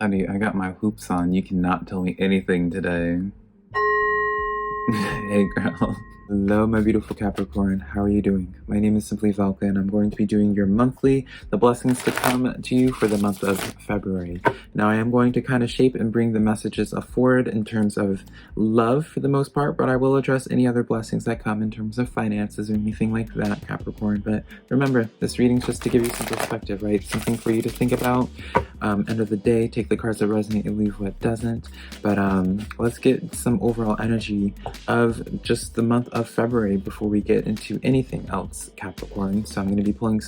Honey, I got my hoops on. You cannot tell me anything today. Hey, girl. Hello, my beautiful Capricorn. How are you doing? My name is SimplyVelca, and I'm going to be doing your monthly, the blessings to come to you for the month of February. Now, I am going to kind of shape and bring the messages forward in terms of love for the most part, but I will address any other blessings that come in terms of finances or anything like that, Capricorn. But remember, this reading's just to give you some perspective, right? Something for you to think about. End of the day, take the cards that resonate and leave what doesn't. But let's get some overall energy of just the month of February before we get into anything else, Capricorn. So I'm going to be pulling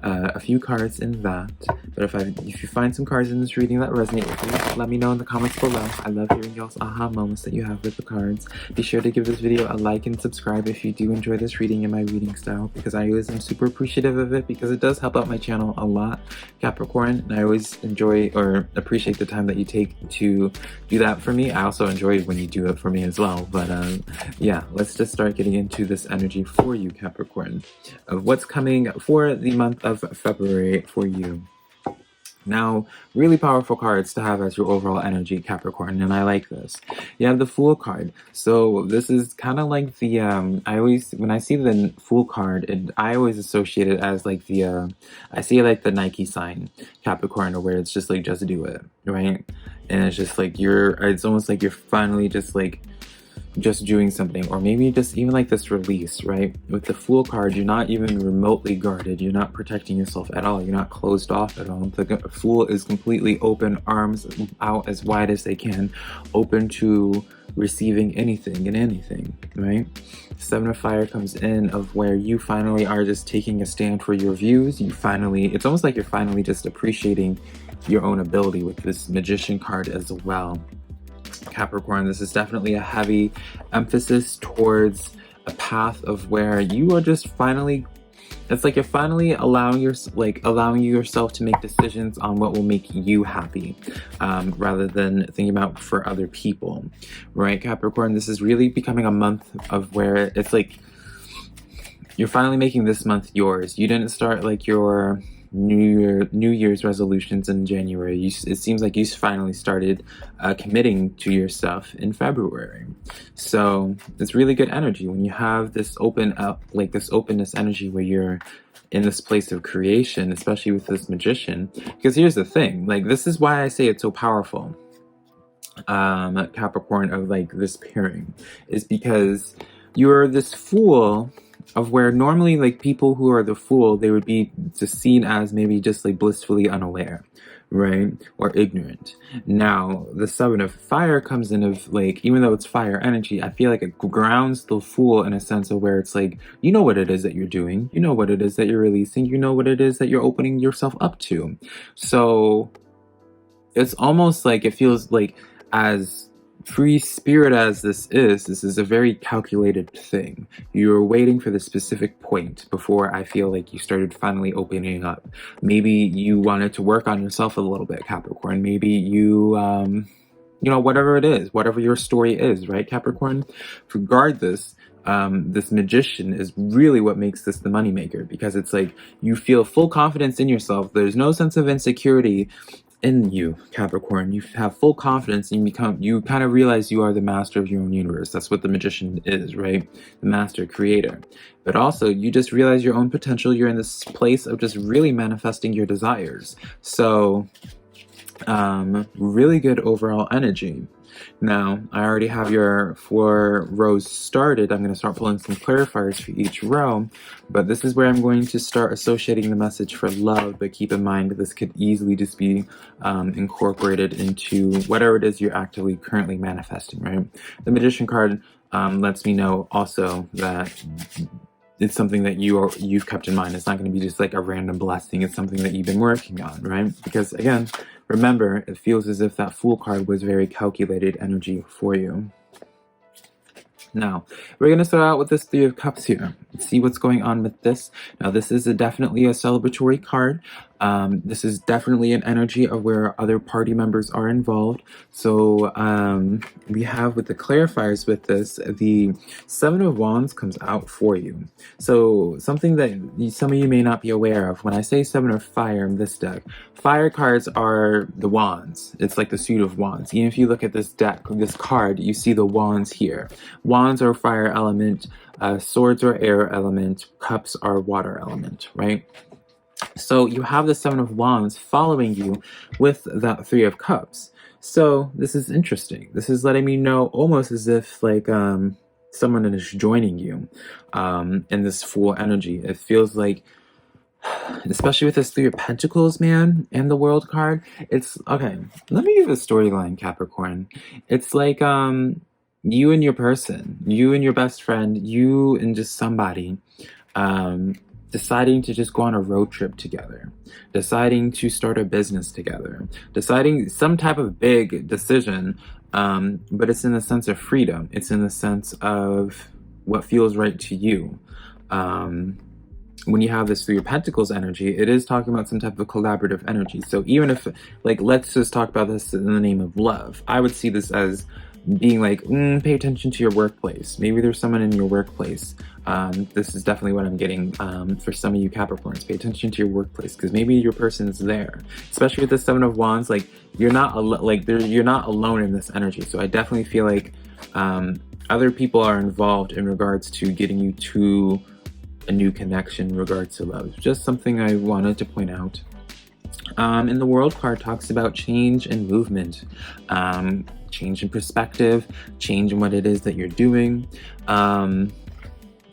a few cards in that. But if you find some cards in this reading that resonate with you, let me know in the comments below. I love hearing y'all's aha moments that you have with the cards. Be sure to give this video a like and subscribe if you do enjoy this reading and my reading style, because I always am super appreciative of it, because it does help out my channel a lot, Capricorn, and I always enjoy or appreciate the time that you take to do that for me. I also enjoy when you do it for me as well. But yeah, let's just start getting into this energy for you, Capricorn, of what's coming for the month of February for you. Now, really powerful cards to have as your overall energy, Capricorn, and I like this. You have the Fool card. So this is kind of like the, when I see the Fool card, I always associate it as like the, I see it like the Nike sign, Capricorn, where it's just like, just do it, right? And it's just like it's almost like you're finally just like, just doing something, or maybe just even like this release, right? With the Fool card, you're not even remotely guarded. You're not protecting yourself at all. You're not closed off at all. The Fool is completely open, arms out as wide as they can, open to receiving anything and anything, right? Seven of Fire comes in of where you finally are just taking a stand for your views. It's almost like you're finally just appreciating your own ability with this Magician card as well. Capricorn, this is definitely a heavy emphasis towards a path of where you are just finally, it's like you're finally allowing yourself to make decisions on what will make you happy, rather than thinking about for other people, right? Capricorn, this is really becoming a month of where it's like you're finally making this month yours. You didn't start like your New Year's resolutions in January. It seems like you finally started committing to yourself in February. So it's really good energy when you have this this openness energy where you're in this place of creation, especially with this Magician. Because here's the thing, like, this is why I say it's so powerful, Capricorn, of like this pairing, is because you're this Fool of where normally like people who are the Fool, they would be just seen as maybe just like blissfully unaware, right? Or ignorant. Now the Seven of Fire comes in of like, even though it's fire energy, I feel like it grounds the Fool in a sense of where it's like, you know what it is that you're doing, you know what it is that you're releasing, you know what it is that you're opening yourself up to. So it's almost like it feels like, as free spirit as this is a very calculated thing. You're waiting for the specific point before I feel like you started finally opening up. Maybe you wanted to work on yourself a little bit, Capricorn. Maybe you, you know, whatever it is, whatever your story is, right, Capricorn? Regardless, this Magician is really what makes this the moneymaker, because it's like you feel full confidence in yourself. There's no sense of insecurity in you, Capricorn. You have full confidence, and you kind of realize you are the master of your own universe. That's what the Magician is, right? The master creator. But also, you just realize your own potential. You're in this place of just really manifesting your desires. So, really good overall energy. Now, I already have your 4 rows started. I'm going to start pulling some clarifiers for each row, but this is where I'm going to start associating the message for love. But keep in mind, this could easily just be incorporated into whatever it is you're actively currently manifesting, right? The Magician card lets me know also that it's something that you've kept in mind. It's not going to be just like a random blessing. It's something that you've been working on, right? Because again, remember, it feels as if that Fool card was very calculated energy for you. Now, we're going to start out with this 3 of Cups here. see what's going on with this. Now, this is definitely a celebratory card. This is definitely an energy of where other party members are involved. So we have with the clarifiers with this, the Seven of Wands comes out for you. So something that some of you may not be aware of, when I say Seven of Fire in this deck, fire cards are the wands. It's like the suit of wands. Even if you look at this deck, this card, you see the wands here. Wands are fire element, swords are air element, cups are water element, right? So you have the Seven of Wands following you with that Three of Cups. So this is interesting. This is letting me know almost as if like someone is joining you in this full energy. It feels like, especially with this Three of Pentacles, man, and the World card, it's okay. Let me give a storyline, Capricorn. It's like you and your person, you and your best friend, you and just somebody deciding to just go on a road trip together, deciding to start a business together, deciding some type of big decision, but it's in the sense of freedom. It's in the sense of what feels right to you. When you have this Three of Pentacles energy, it is talking about some type of collaborative energy. So even if, like, let's just talk about this in the name of love, I would see this as being like, pay attention to your workplace. Maybe there's someone in your workplace. This is definitely what I'm getting for some of you Capricorns. Pay attention to your workplace, because maybe your person is there. Especially with the Seven of Wands, like you're not you're not alone in this energy. So I definitely feel like other people are involved in regards to getting you to a new connection in regards to love. Just something I wanted to point out. And the World card talks about change and movement, change in perspective, change in what it is that you're doing.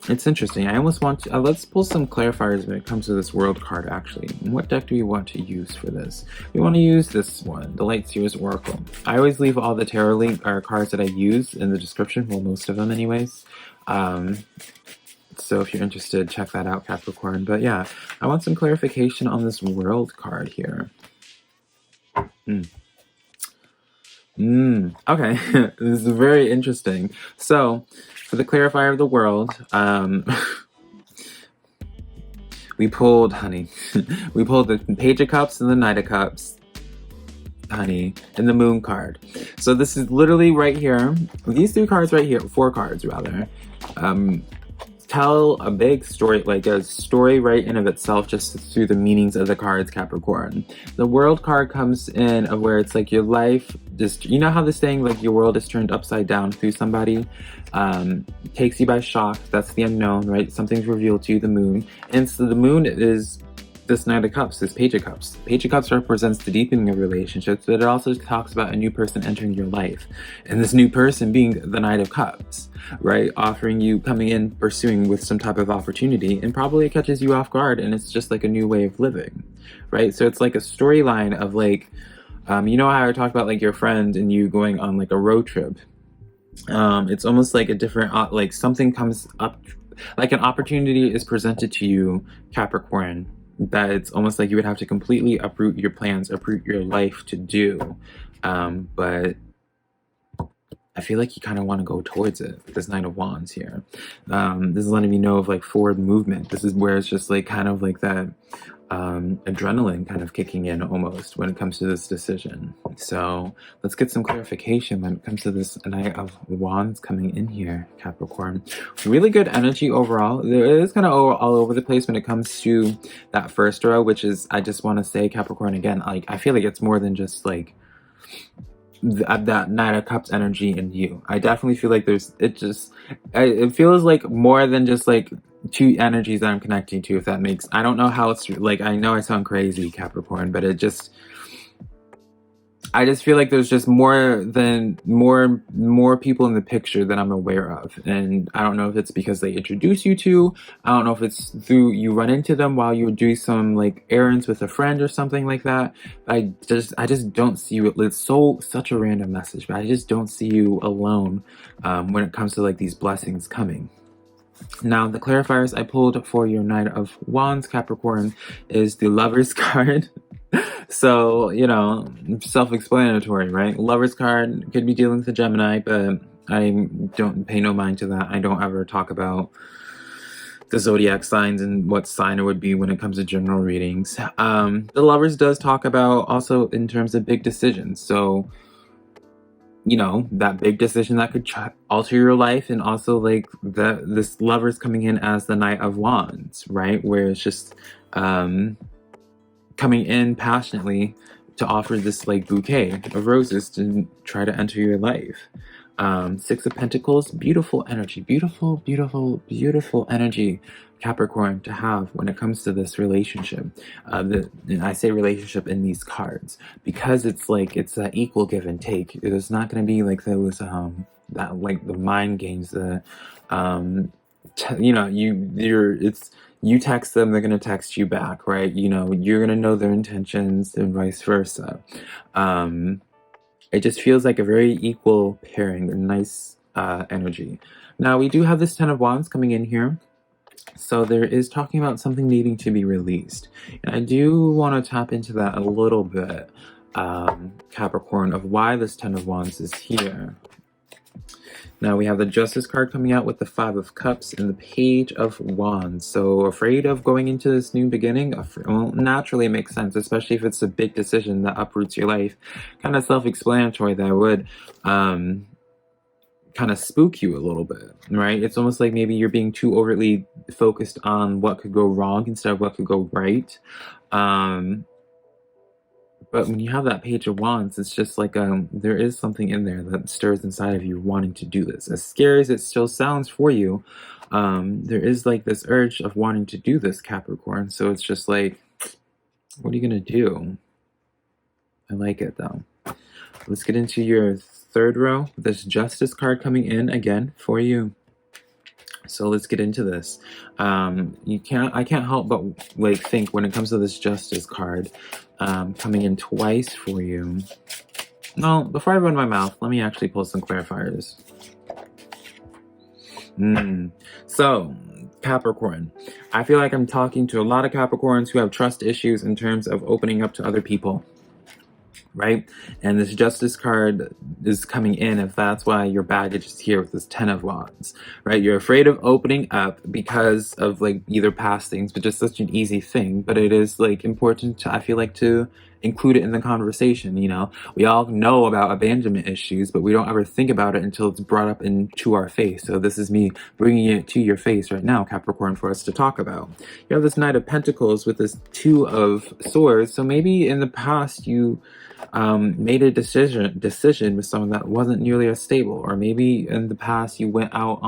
It's interesting. I almost want to, let's pull some clarifiers when it comes to this World card, actually. What deck do we want to use for this? We want to use this one, the Light Seer's Oracle. I always leave all the tarot cards that I use in the description, well, most of them anyways. So if you're interested, check that out, Capricorn. But yeah, I want some clarification on this World card here. Okay, this is very interesting. So, for the clarifier of the world, we pulled, honey, we pulled the Page of Cups and the Knight of Cups, honey, and the Moon card. So this is literally right here, these three cards right here, four cards rather, tell a big story, like a story right in of itself, just through the meanings of the cards, Capricorn. The World card comes in of where it's like your life just, you know how the saying like your world is turned upside down through somebody, takes you by shock. That's the unknown, right? Something's revealed to you, the moon. And so the moon is this Knight of Cups, this Page of Cups. Page of Cups represents the deepening of relationships, but it also talks about a new person entering your life. And this new person being the Knight of Cups, right? Offering you, coming in, pursuing with some type of opportunity, and probably it catches you off guard, and it's just like a new way of living, right? So it's like a storyline of like, you know how I talked about like your friend and you going on like a road trip? It's almost like a different, like something comes up, like an opportunity is presented to you, Capricorn, that it's almost like you would have to completely uproot your plans, uproot your life to do. But I feel like you kind of want to go towards it with this Knight of Wands here. This is letting me know of like forward movement. This is where it's just like kind of like that adrenaline kind of kicking in almost when it comes to this decision. So let's get some clarification when it comes to this Knight of Wands coming in here, Capricorn. Really good energy overall. It is kind of all over the place when it comes to that first row, which is, I just want to say, Capricorn, again, like I feel like it's more than just like that Knight of Cups energy in you. I definitely feel like it feels like more than just like two energies that I'm connecting to, if that makes, I don't know how it's like, I know I sound crazy, Capricorn, but I just feel like there's just more people in the picture that I'm aware of. And I don't know if it's because they introduce you to, I don't know if it's through you run into them while you do some like errands with a friend or something like that. I just don't see you. It's such a random message, but I just don't see you alone when it comes to like these blessings coming. Now, the clarifiers I pulled for your Knight of Wands, Capricorn, is the Lovers card. So, you know, self-explanatory, right? Lovers card could be dealing with a Gemini, but I don't pay no mind to that. I don't ever talk about the zodiac signs and what sign it would be when it comes to general readings. The Lovers does talk about also in terms of big decisions. So, you know, that big decision that could alter your life, and also like this Lover's coming in as the Knight of Wands, right? Where it's just coming in passionately to offer this like bouquet of roses to try to enter your life. Six of Pentacles, beautiful energy, beautiful, beautiful, beautiful energy, Capricorn, to have when it comes to this relationship. And I say relationship in these cards because it's like it's that equal give and take. It's not going to be like those that like the mind games. The you know, you text them, they're going to text you back, right? You know, you're going to know their intentions and vice versa. It just feels like a very equal pairing, a nice energy. Now, we do have this Ten of Wands coming in here. So there is talking about something needing to be released. And I do want to tap into that a little bit, Capricorn, of why this Ten of Wands is here. Now we have the Justice card coming out with the Five of Cups and the Page of Wands. So afraid of going into this new beginning? Well, naturally it makes sense, especially if it's a big decision that uproots your life. Kind of self-explanatory that would kind of spook you a little bit, right? It's almost like maybe you're being too overtly focused on what could go wrong instead of what could go right. But when you have that Page of Wands, it's just like there is something in there that stirs inside of you wanting to do this. As scary as it still sounds for you, there is like this urge of wanting to do this, Capricorn. So it's just like, what are you going to do? I like it though. Let's get into your third row. This Justice card coming in again for you. So let's get into this. I can't help but like think when it comes to this Justice card coming in twice for you. Well, before I run my mouth, let me actually pull some clarifiers. So, Capricorn, I feel like I'm talking to a lot of Capricorns who have trust issues in terms of opening up to other people. Right? And this Justice card is coming in if that's why your baggage is here with this Ten of Wands, right? You're afraid of opening up because of like either past things, but just such an easy thing. But it is like important to, I feel like, to include it in the conversation. You know, we all know about abandonment issues, but we don't ever think about it until it's brought up into our face. So this is me bringing it to your face right now, Capricorn, for us to talk about. You have this Knight of Pentacles with this Two of Swords. So maybe in the past you made a decision with someone that wasn't nearly as stable, or maybe in the past you went out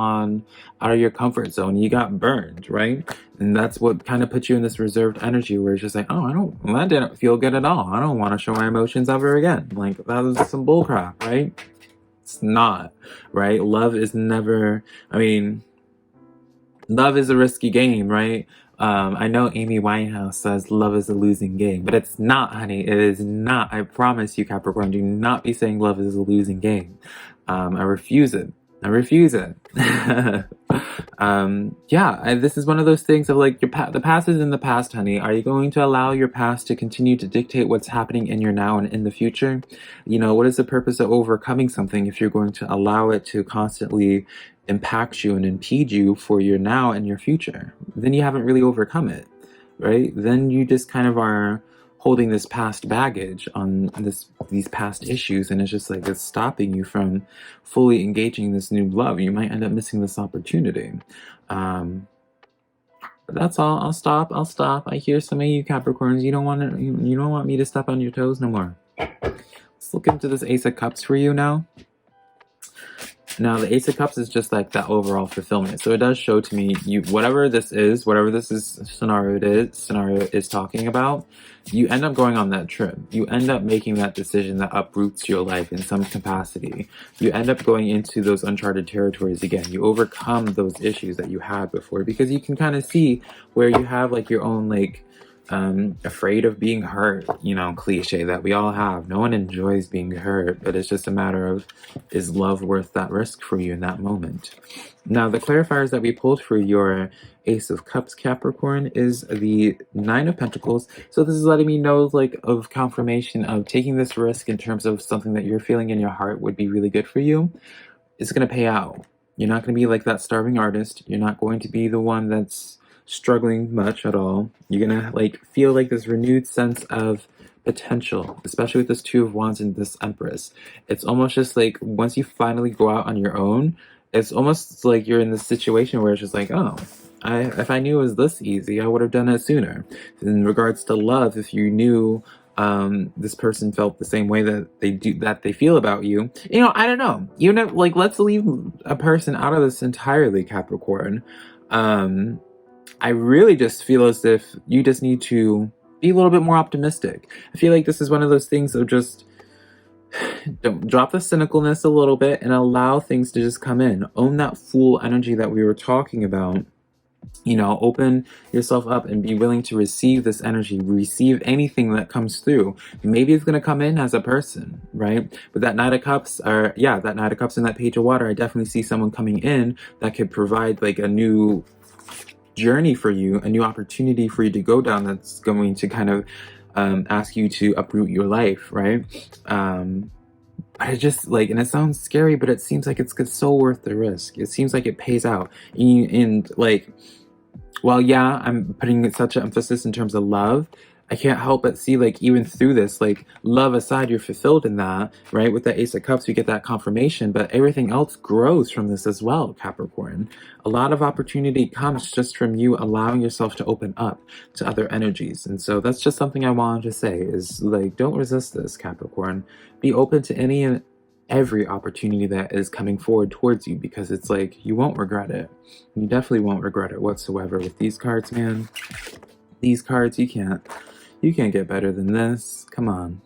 of your comfort zone, you got burned, right? And that's what kind of put you in this reserved energy where it's just like, oh, that didn't feel good at all. I don't want to show my emotions ever again. Like, that was some bullcrap, right? It's not, right? Love is never, I mean, love is a risky game, right? I know Amy Winehouse says love is a losing game, but it's not, honey. It is not. I promise you, Capricorn, do not be saying love is a losing game. I refuse it. I refuse it. This is one of those things of like, the past is in the past, honey. Are you going to allow your past to continue to dictate what's happening in your now and in the future? You know, what is the purpose of overcoming something if you're going to allow it to constantly impact you and impede you for your now and your future? Then you haven't really overcome it, right? Then you just kind of are holding this past baggage on these past issues, and it's just like it's stopping you from fully engaging this new love. You might end up missing this opportunity. But that's all. I'll stop. I hear some of you Capricorns, you don't want me to step on your toes no more. Let's look into this Ace of Cups for you now. Now, the Ace of Cups is just like that overall fulfillment. So it does show to me, whatever this scenario is talking about, you end up going on that trip. You end up making that decision that uproots your life in some capacity. You end up going into those uncharted territories again. You overcome those issues that you had before, because you can kind of see where you have like your own like afraid of being hurt, cliche that we all have. No one enjoys being hurt, but it's just a matter of, is love worth that risk for you in that moment? Now, the clarifiers that we pulled for your Ace of Cups, Capricorn, is the Nine of Pentacles. So this is letting me know like of confirmation of taking this risk in terms of something that you're feeling in your heart would be really good for you. It's going to pay out. You're not going to be like that starving artist. You're not going to be the one that's struggling much at all. You're going to like feel like this renewed sense of potential, especially with this Two of Wands and this Empress. It's almost just like once you finally go out on your own, it's almost like you're in this situation where it's just like, oh, if I knew it was this easy, I would have done it sooner. In regards to love, if you knew this person felt the same way that they feel about you, you know, I don't know. You know, like, let's leave a person out of this entirely, Capricorn. I really just feel as if you just need to be a little bit more optimistic. I feel like this is one of those things of just don't drop the cynicalness a little bit and allow things to just come in. Own that Fool energy that we were talking about. You know, open yourself up and be willing to receive this energy, receive anything that comes through. Maybe it's going to come in as a person, right? But that Knight of Cups, that Knight of Cups and that Page of Water, I definitely see someone coming in that could provide like a new journey for you, a new opportunity for you to go down that's going to kind of ask you to uproot your life, right? But it just like, and it sounds scary, but it seems like it's so worth the risk. It seems like it pays out. And like, well, yeah, I'm putting such an emphasis in terms of love. I can't help but see, like, even through this, like, love aside, you're fulfilled in that, right? With the Ace of Cups, you get that confirmation, but everything else grows from this as well, Capricorn. A lot of opportunity comes just from you allowing yourself to open up to other energies. And so that's just something I wanted to say is, like, don't resist this, Capricorn. Be open to any and every opportunity that is coming forward towards you, because it's like, you won't regret it. You definitely won't regret it whatsoever. With these cards, man, these cards, you can't get better than this. Come on.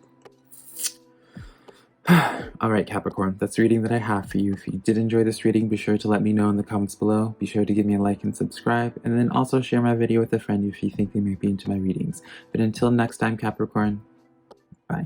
All right, Capricorn, that's the reading that I have for you. If you did enjoy this reading, be sure to let me know in the comments below. Be sure to give me a like and subscribe, and then also share my video with a friend if you think they might be into my readings. But until next time, Capricorn, bye.